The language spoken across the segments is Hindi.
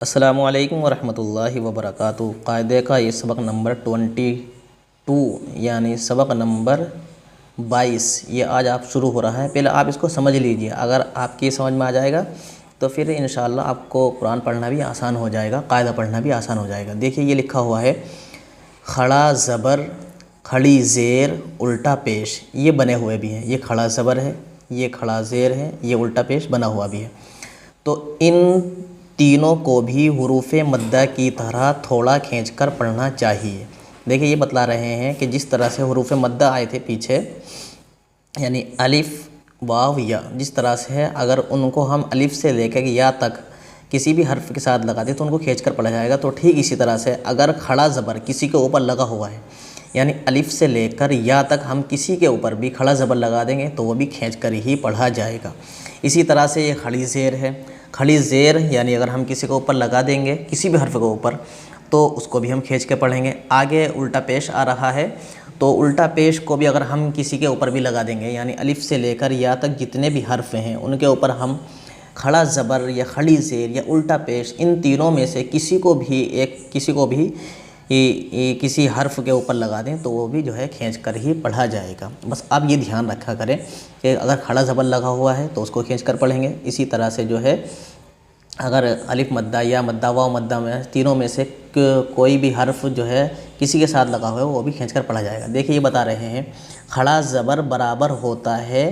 अस्सलामुअलैकुम वरहमतुल्लाहि वबरकातुहू। कायदे का ये सबक नंबर 22 यानी सबक नंबर 22 ये आज आप शुरू हो रहा है। पहले आप इसको समझ लीजिए, अगर आपकी समझ में आ जाएगा तो फिर इंशाअल्लाह आपको कुरान पढ़ना भी आसान हो जाएगा, कायदा पढ़ना भी आसान हो जाएगा। देखिए ये लिखा हुआ है खड़ा ज़बर, खड़ी ज़ेर, उल्टा पेश, ये बने हुए भी हैं। ये खड़ा ज़बर है, ये खड़ा ज़ेर है, ये उल्टा पेश बना हुआ भी है। तो इन तीनों को भी हुरूफ़ मद्दा की तरह थोड़ा खींचकर पढ़ना चाहिए। देखिए ये बतला रहे हैं कि जिस तरह से हुरूफ़ मद्दा आए थे पीछे, यानी अलिफ़ वाव या, जिस तरह से है अगर उनको हम अलिफ़ से लेकर या तक किसी भी हर्फ के साथ लगा दें तो उनको खींचकर पढ़ा जाएगा। तो ठीक इसी तरह से अगर खड़ा ज़बर किसी के ऊपर लगा हुआ है, यानी अलिफ़ से लेकर या तक हम किसी के ऊपर भी खड़ा ज़बर लगा देंगे तो वो भी खींचकर ही पढ़ा जाएगा। इसी तरह से ये खड़ी ज़ेर है। खड़ी ज़ेर यानी अगर हम किसी के ऊपर लगा देंगे किसी भी हर्फ के ऊपर तो उसको भी हम खींच के पढ़ेंगे। आगे उल्टा पेश आ रहा है, तो उल्टा पेश को भी अगर हम किसी के ऊपर भी लगा देंगे, यानी अलिफ़ से लेकर या तक जितने भी हर्फ हैं उनके ऊपर हम खड़ा ज़बर या खड़ी ज़ेर या उल्टा पेश, इन तीनों में से किसी को भी किसी हर्फ के ऊपर लगा दें तो वो भी जो है खींच कर ही पढ़ा जाएगा। बस आप ये ध्यान रखा करें कि अगर खड़ा ज़बर लगा हुआ है तो उसको खींच कर पढ़ेंगे। इसी तरह से जो है अगर अलिफ़ मद्दा या मद्दा वाव मद्दा में तीनों में से कोई भी हर्फ जो है किसी के साथ लगा हुआ है वो भी खींच कर पढ़ा जाएगा। देखिए ये बता रहे हैं खड़ा ज़बर बराबर होता है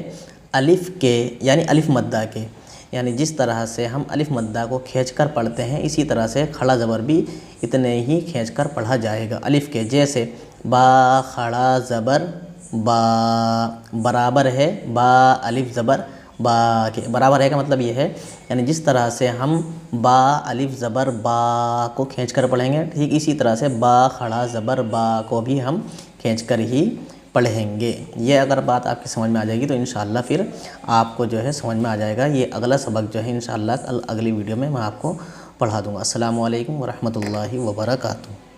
अलिफ़ के, यानी अलिफ़ मद्दा के, यानी जिस तरह से हम अलिफ़ मद्दा को खींचकर पढ़ते हैं इसी तरह से खड़ा ज़बर भी इतने ही खींचकर पढ़ा जाएगा अलिफ़ के। जैसे बा खड़ा ज़बर बा, बराबर है बा अलिफ़ ज़बर बा के। बराबर है का मतलब ये है, यानी जिस तरह से हम बा अलिफ़ ज़बर बा को खींचकर पढ़ेंगे, ठीक इसी तरह से बा खड़ा ज़बर बा को भी हम खींचकर ही पढ़ेंगे। ये अगर बात आपकी समझ में आ जाएगी तो इंशाअल्लाह फिर आपको जो है समझ में आ जाएगा। ये अगला सबक जो है इंशाअल्लाह अगली वीडियो में मैं आपको पढ़ा दूँगा। अस्सलामु अलैकुम वरहमतुल्लाहि वबरकातुहू।